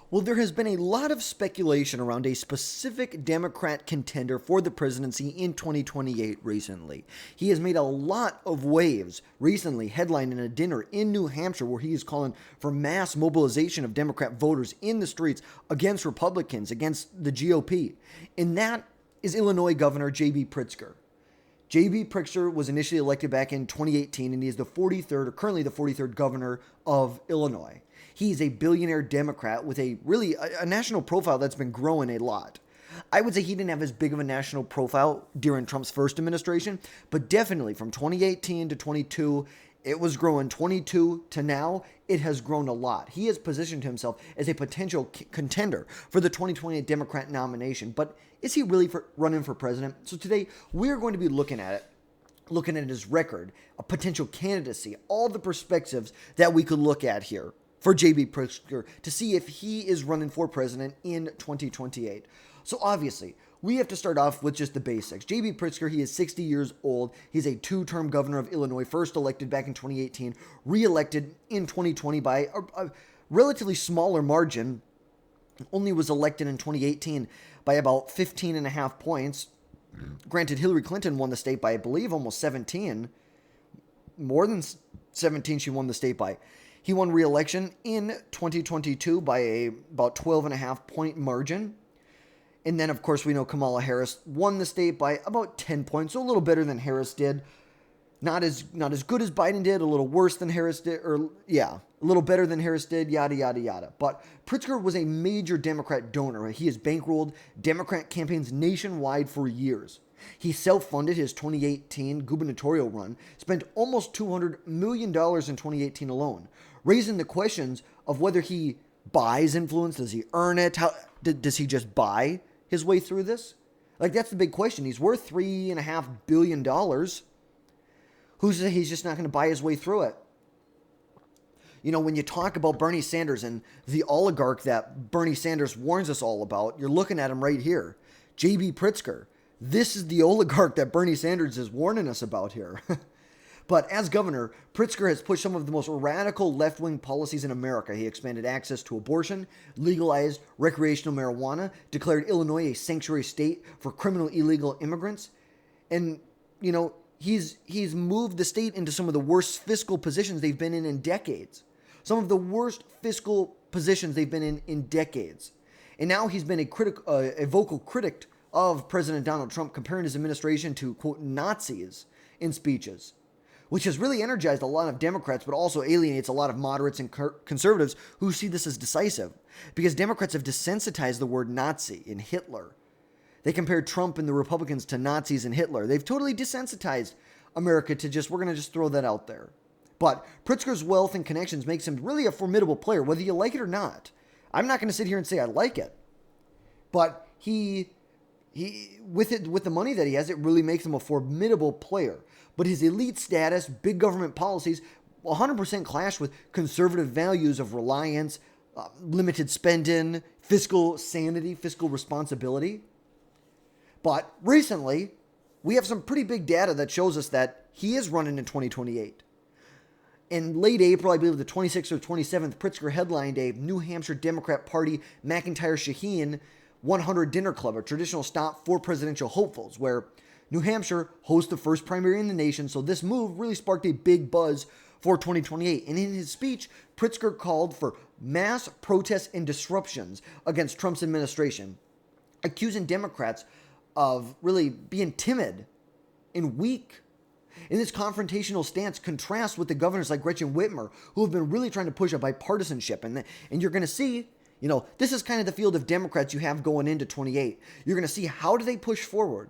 Well, there has been a lot of speculation around a specific Democrat contender for the presidency in 2028 recently. He has made a lot of waves recently, headlining a dinner in New Hampshire where he is calling for mass mobilization of Democrat voters in the streets against Republicans, against the GOP. And that is Illinois Governor JB Pritzker. JB Pritzker was initially elected back in 2018, and he is the 43rd, or currently the 43rd governor of Illinois. He's a billionaire Democrat with a national profile that's been growing a lot. I would say he didn't have as big of a national profile during Trump's first administration, but definitely from 2018 to 22, it was growing. 22 to now, it has grown a lot. He has positioned himself as a potential contender for the 2028 Democrat nomination, but is he really running for president? So today, we're going to be looking at his record, a potential candidacy, all the perspectives that we could look at here for JB Pritzker to see if he is running for president in 2028. So obviously, we have to start off with just the basics. JB Pritzker, he is 60 years old. He's a two-term governor of Illinois, first elected back in 2018, re-elected in 2020 by a relatively smaller margin. Only was elected in 2018 by about 15 and a half points. Granted, Hillary Clinton won the state by, I believe, almost 17. More than 17 she won the state by. He won re-election in 2022 by about 12 and a half point margin. And then, of course, we know Kamala Harris won the state by about 10 points, so a little better than Harris did. Not as good as Biden did, a little worse than Harris did, a little better than Harris did, yada, yada, yada. But Pritzker was a major Democrat donor. He has bankrolled Democrat campaigns nationwide for years. He self-funded his 2018 gubernatorial run, spent almost $200 million in 2018 alone, raising the questions of whether he buys influence. Does he earn it? Does he just buy his way through this? Like, that's the big question. He's worth $3.5 billion. Who's to say he's just not going to buy his way through it? You know, when you talk about Bernie Sanders and the oligarch that Bernie Sanders warns us all about, you're looking at him right here. JB Pritzker. This is the oligarch that Bernie Sanders is warning us about here. But as governor, Pritzker has pushed some of the most radical left-wing policies in America. He expanded access to abortion, legalized recreational marijuana, declared Illinois a sanctuary state for criminal illegal immigrants, and, you know, he's moved the state into some of the worst fiscal positions they've been in decades. Some of the worst fiscal positions they've been in decades. And now he's been a vocal critic of President Donald Trump, comparing his administration to, quote, Nazis in speeches, which has really energized a lot of Democrats, but also alienates a lot of moderates and conservatives who see this as decisive, because Democrats have desensitized the word Nazi and Hitler. They compared Trump and the Republicans to Nazis and Hitler. They've totally desensitized America to we're going to just throw that out there. But Pritzker's wealth and connections makes him really a formidable player, whether you like it or not. I'm not going to sit here and say I like it, but he with the money that he has, it really makes him a formidable player. But his elite status, big government policies, 100% clash with conservative values of reliance, limited spending, fiscal sanity, fiscal responsibility. But recently, we have some pretty big data that shows us that he is running in 2028. In late April, I believe the 26th or 27th, Pritzker headlined a New Hampshire Democrat Party McIntyre-Shaheen 100 Dinner Club, a traditional stop for presidential hopefuls, where New Hampshire hosts the first primary in the nation, so this move really sparked a big buzz for 2028. And in his speech, Pritzker called for mass protests and disruptions against Trump's administration, accusing Democrats of really being timid and weak. And this confrontational stance contrasts with the governors like Gretchen Whitmer, who have been really trying to push a bipartisanship. And you're going to see, you know, this is kind of the field of Democrats you have going into 28. You're going to see, how do they push forward?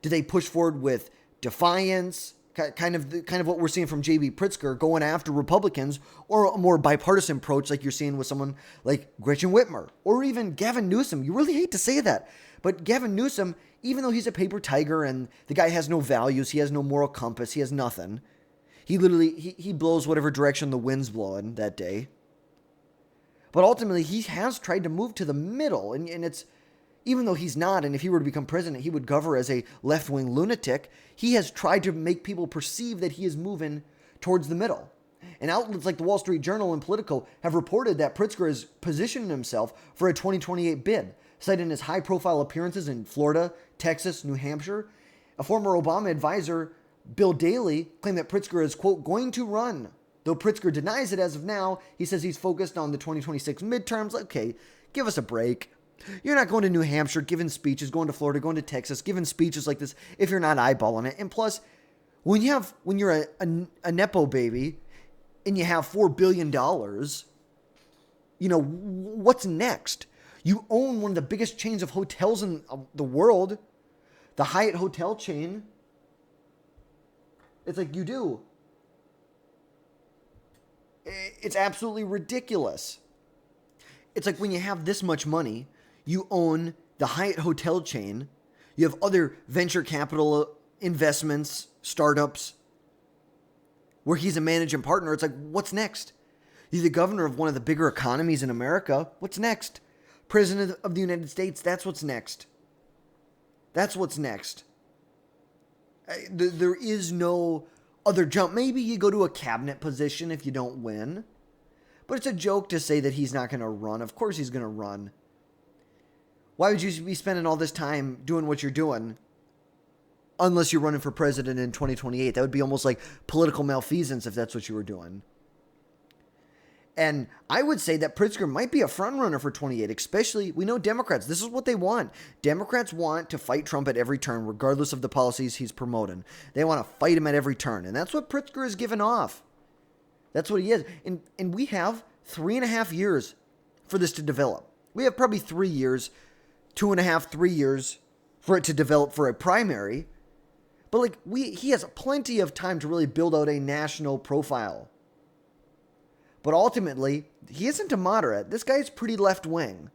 Do they push forward with defiance, kind of what we're seeing from JB Pritzker, going after Republicans, or a more bipartisan approach like you're seeing with someone like Gretchen Whitmer, or even Gavin Newsom? You really hate to say that, but Gavin Newsom, even though he's a paper tiger and the guy has no values, he has no moral compass, he has nothing. He literally, he blows whatever direction the wind's blowing that day. But ultimately, he has tried to move to the middle, and it's, even though he's not, and if he were to become president, he would govern as a left-wing lunatic, he has tried to make people perceive that he is moving towards the middle. And outlets like the Wall Street Journal and Politico have reported that Pritzker has positioned himself for a 2028 bid, citing his high-profile appearances in Florida, Texas, New Hampshire. A former Obama advisor, Bill Daley, claimed that Pritzker is, quote, going to run. Though Pritzker denies it as of now, he says he's focused on the 2026 midterms. Okay, give us a break. You're not going to New Hampshire giving speeches, going to Florida, going to Texas, giving speeches like this if you're not eyeballing it. And plus, when you're a Nepo baby and you have $4 billion, what's next? You own one of the biggest chains of hotels in the world, the Hyatt hotel chain. It's like you do. It's absolutely ridiculous. It's like when you have this much money, you own the Hyatt hotel chain, you have other venture capital investments, startups, where he's a managing partner. It's like, what's next? You're the governor of one of the bigger economies in America. What's next? President of the United States, that's what's next. That's what's next. There is no other jump. Maybe you go to a cabinet position if you don't win. But it's a joke to say that he's not going to run. Of course he's going to run. Why would you be spending all this time doing what you're doing unless you're running for president in 2028? That would be almost like political malfeasance if that's what you were doing. And I would say that Pritzker might be a front runner for 28, especially, we know Democrats, this is what they want. Democrats want to fight Trump at every turn, regardless of the policies he's promoting. They want to fight him at every turn. And that's what Pritzker is giving off. That's what he is. And we have 3.5 years for this to develop. We have probably 3 years, 2.5, 3 years for it to develop for a primary. But he has plenty of time to really build out a national profile. But ultimately, he isn't a moderate. This guy is pretty left-wing.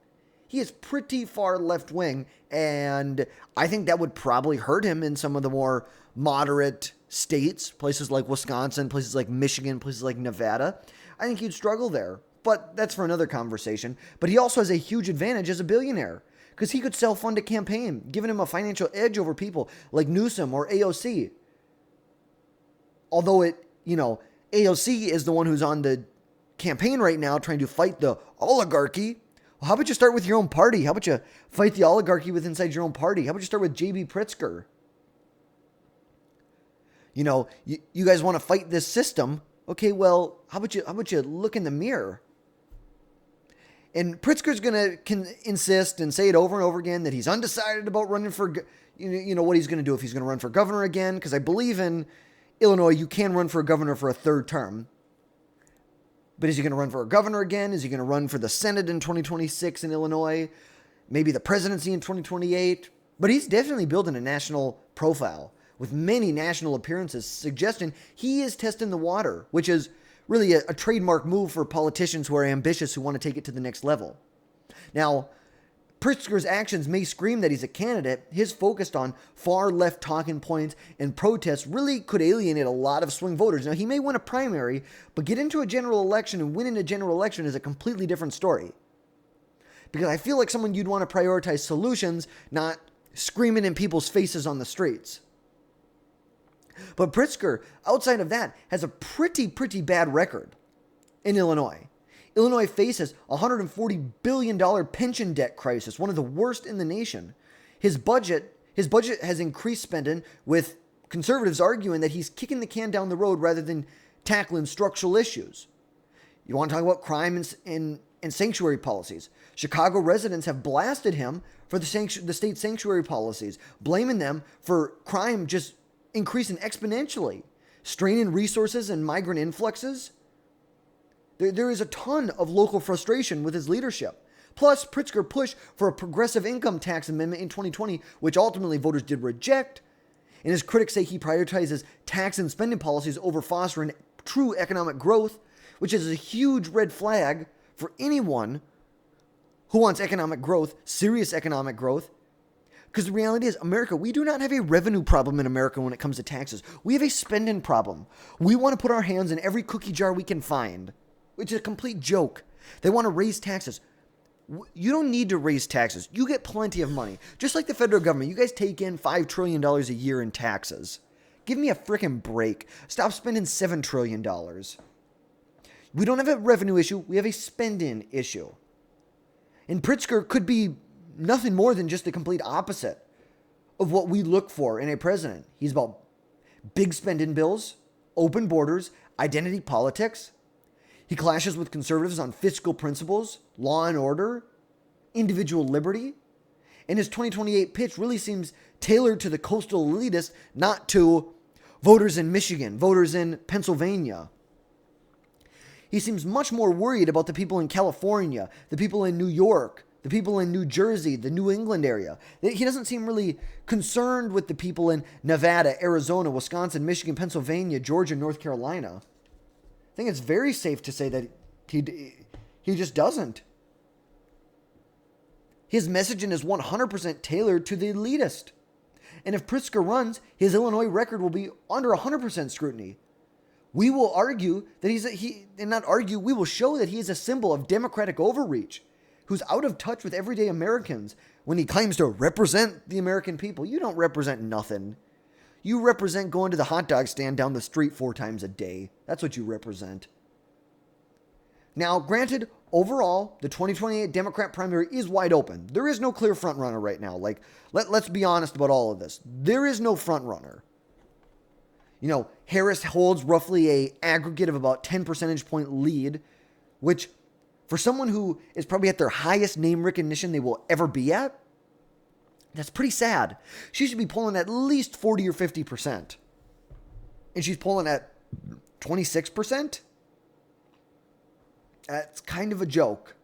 He is pretty far left-wing, and I think that would probably hurt him in some of the more moderate states, places like Wisconsin, places like Michigan, places like Nevada. I think he'd struggle there, but that's for another conversation. But he also has a huge advantage as a billionaire, because he could self-fund a campaign, giving him a financial edge over people like Newsom or AOC. Although AOC is the one who's on the campaign right now trying to fight the oligarchy. Well, how about you start with your own party? How about you fight the oligarchy with inside your own party? How about you start with JB Pritzker? You guys want to fight this system. Okay, well, how about you look in the mirror? And Pritzker's going to insist and say it over and over again that he's undecided about running for, what he's going to do, if he's going to run for governor again, because I believe in Illinois, you can run for a governor for a third term. But is he going to run for a governor again? Is he going to run for the Senate in 2026 in Illinois? Maybe the presidency in 2028? But he's definitely building a national profile with many national appearances, suggesting he is testing the water, which is really a trademark move for politicians who are ambitious, who want to take it to the next level. Now, Pritzker's actions may scream that he's a candidate. His focus on far left talking points and protests really could alienate a lot of swing voters. Now, he may win a primary, but get into a general election and win in a general election is a completely different story. Because I feel like someone you'd want to prioritize solutions, not screaming in people's faces on the streets. But Pritzker, outside of that, has a pretty bad record in Illinois. Illinois faces a $140 billion pension debt crisis, one of the worst in the nation. His budget has increased spending, with conservatives arguing that he's kicking the can down the road rather than tackling structural issues. You want to talk about crime and sanctuary policies. Chicago residents have blasted him for the state sanctuary policies, blaming them for crime just increasing exponentially, straining resources and migrant influxes. There is a ton of local frustration with his leadership. Plus, Pritzker pushed for a progressive income tax amendment in 2020, which ultimately voters did reject. And his critics say he prioritizes tax and spending policies over fostering true economic growth, which is a huge red flag for anyone who wants economic growth, serious economic growth. Because the reality is, America, we do not have a revenue problem in America when it comes to taxes. We have a spending problem. We want to put our hands in every cookie jar we can find, which is a complete joke. They want to raise taxes. You don't need to raise taxes. You get plenty of money. Just like the federal government, you guys take in $5 trillion a year in taxes. Give me a freaking break. Stop spending $7 trillion. We don't have a revenue issue. We have a spending issue. And Pritzker could be nothing more than just the complete opposite of what we look for in a president. He's about big spending bills, open borders, identity politics. He clashes with conservatives on fiscal principles, law and order, individual liberty. And his 2028 pitch really seems tailored to the coastal elitists, not to voters in Michigan, voters in Pennsylvania. He seems much more worried about the people in California, the people in New York, the people in New Jersey, the New England area. He doesn't seem really concerned with the people in Nevada, Arizona, Wisconsin, Michigan, Pennsylvania, Georgia, North Carolina. I think it's very safe to say that he just doesn't. His messaging is 100% tailored to the elitist. And if Pritzker runs, his Illinois record will be under 100% scrutiny. We will argue that we will show that he is a symbol of democratic overreach, who's out of touch with everyday Americans when he claims to represent the American people. You don't represent nothing. You represent going to the hot dog stand down the street 4 times a day. That's what you represent. Now, granted, overall, the 2028 Democrat primary is wide open. There is no clear frontrunner right now. Let's be honest about all of this. There is no frontrunner. Harris holds roughly an aggregate of about 10 percentage point lead, which for someone who is probably at their highest name recognition they will ever be at, that's pretty sad. She should be polling at least 40 or 50%. And she's polling at 26%? That's kind of a joke.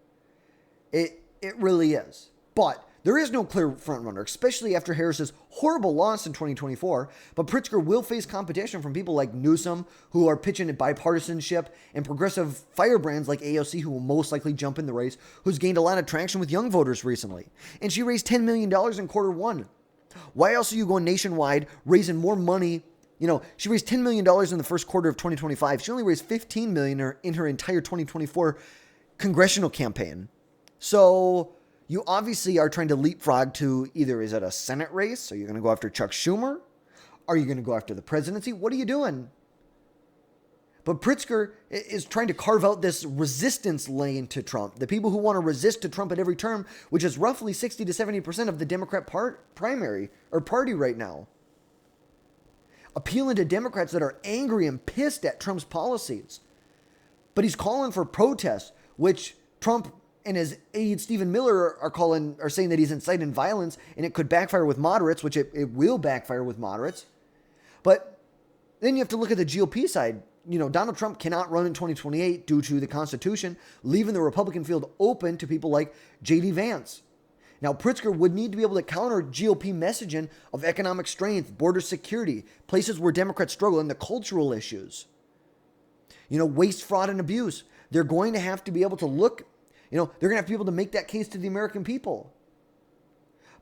It really is. But there is no clear frontrunner, especially after Harris's horrible loss in 2024. But Pritzker will face competition from people like Newsom, who are pitching at bipartisanship, and progressive firebrands like AOC, who will most likely jump in the race, who's gained a lot of traction with young voters recently. And she raised $10 million in Q1. Why else are you going nationwide, raising more money? She raised $10 million in the first quarter of 2025. She only raised $15 million in her entire 2024 congressional campaign. So you obviously are trying to leapfrog to either, is it a Senate race? Are you going to go after Chuck Schumer? Are you going to go after the presidency? What are you doing? But Pritzker is trying to carve out this resistance lane to Trump. The people who want to resist to Trump at every term, which is roughly 60 to 70% of the Democrat primary or party right now. Appealing to Democrats that are angry and pissed at Trump's policies. But he's calling for protests, which Trump and his aide Stephen Miller are saying that he's inciting violence and it could backfire with moderates, which it will backfire with moderates. But then you have to look at the GOP side. Donald Trump cannot run in 2028 due to the Constitution, leaving the Republican field open to people like J.D. Vance. Now, Pritzker would need to be able to counter GOP messaging of economic strength, border security, places where Democrats struggle, and the cultural issues. Waste, fraud, and abuse. They're going to have to be able to look, they're going to have to be able to make that case to the American people.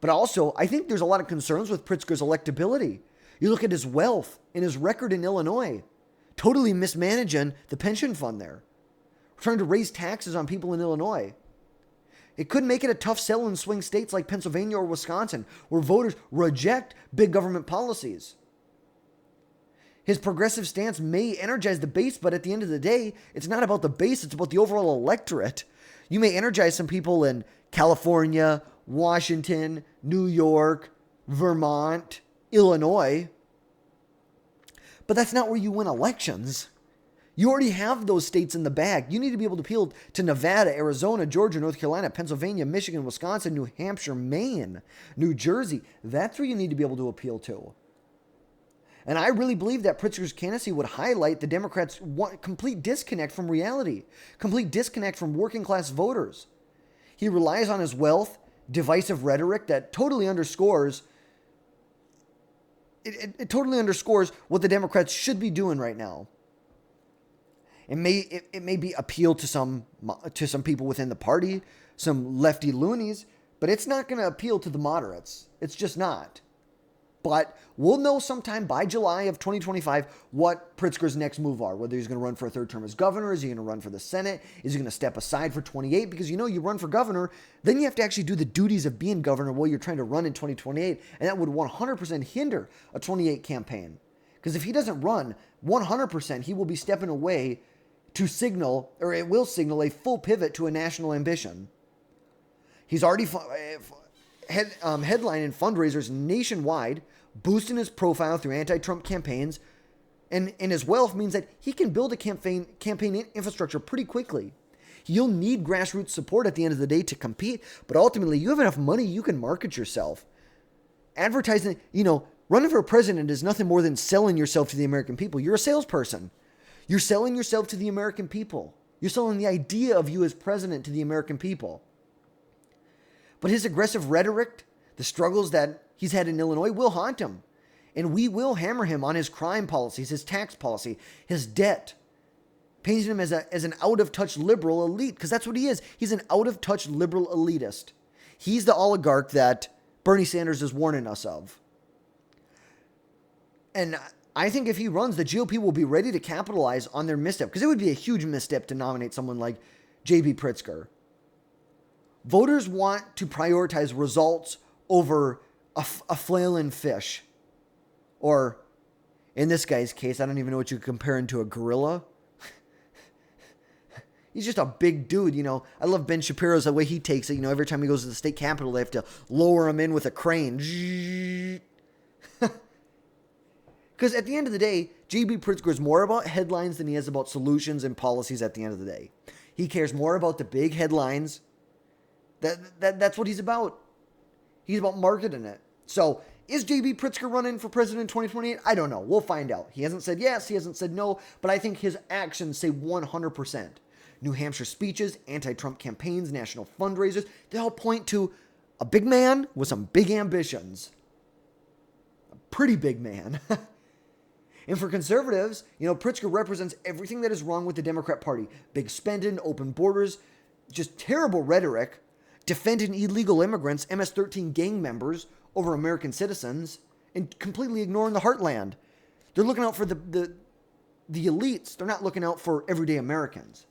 But also, I think there's a lot of concerns with Pritzker's electability. You look at his wealth and his record in Illinois, totally mismanaging the pension fund there, trying to raise taxes on people in Illinois. It could make it a tough sell in swing states like Pennsylvania or Wisconsin, where voters reject big government policies. His progressive stance may energize the base, but at the end of the day, it's not about the base, it's about the overall electorate. You may energize some people in California, Washington, New York, Vermont, Illinois, but that's not where you win elections. You already have those states in the bag. You need to be able to appeal to Nevada, Arizona, Georgia, North Carolina, Pennsylvania, Michigan, Wisconsin, New Hampshire, Maine, New Jersey. That's where you need to be able to appeal to. And I really believe that Pritzker's candidacy would highlight the Democrats' complete disconnect from reality, complete disconnect from working class voters. He relies on his wealth, divisive rhetoric that totally underscores it totally underscores what the Democrats should be doing right now. It may be appeal to some people within the party, some lefty loonies, but it's not going to appeal to the moderates. It's just not. But we'll know sometime by July of 2025 what Pritzker's next move are, whether he's going to run for a third term as governor, is he going to run for the Senate, is he going to step aside for 28? Because you run for governor, then you have to actually do the duties of being governor while you're trying to run in 2028, and that would 100% hinder a 28 campaign. Because if he doesn't run, 100% he will be stepping away to signal, or it will signal, a full pivot to a national ambition. He's already headlining fundraisers nationwide, boosting his profile through anti-Trump campaigns, and his wealth means that he can build a campaign infrastructure pretty quickly. You'll need grassroots support at the end of the day to compete, but ultimately you have enough money you can market yourself. Advertising, running for president is nothing more than selling yourself to the American people. You're a salesperson. You're selling yourself to the American people. You're selling the idea of you as president to the American people. But his aggressive rhetoric, the struggles that he's had in Illinois will haunt him. And we will hammer him on his crime policies, his tax policy, his debt, painting him as an out-of-touch liberal elite, because that's what he is. He's an out-of-touch liberal elitist. He's the oligarch that Bernie Sanders is warning us of. And I think if he runs, the GOP will be ready to capitalize on their misstep, because it would be a huge misstep to nominate someone like JB Pritzker. Voters want to prioritize results over a flailing fish. Or, in this guy's case, I don't even know what you compare him to, a gorilla. He's just a big dude, I love Ben Shapiro's, the way he takes it. Every time he goes to the state capitol, they have to lower him in with a crane. Because at the end of the day, JB Pritzker is more about headlines than he is about solutions and policies at the end of the day. He cares more about the big headlines. That's what he's about. He's about marketing it. So, is JB Pritzker running for president in 2028? I don't know. We'll find out. He hasn't said yes. He hasn't said no. But I think his actions say 100%. New Hampshire speeches, anti-Trump campaigns, national fundraisers, they all point to a big man with some big ambitions. A pretty big man. And for conservatives, Pritzker represents everything that is wrong with the Democrat Party. Big spending, open borders, just terrible rhetoric, defending illegal immigrants, MS-13 gang members over American citizens, and completely ignoring the heartland. They're looking out for the elites. They're not looking out for everyday Americans.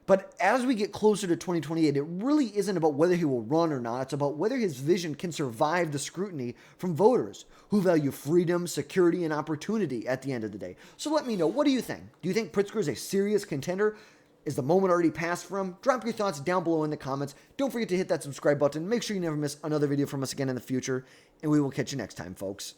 But as we get closer to 2028, it really isn't about whether he will run or not. It's about whether his vision can survive the scrutiny from voters who value freedom, security, and opportunity at the end of the day. So let me know, what do you think? Do you think Pritzker is a serious contender? Is the moment already passed for him? Drop your thoughts down below in the comments. Don't forget to hit that subscribe button. Make sure you never miss another video from us again in the future. And we will catch you next time, folks.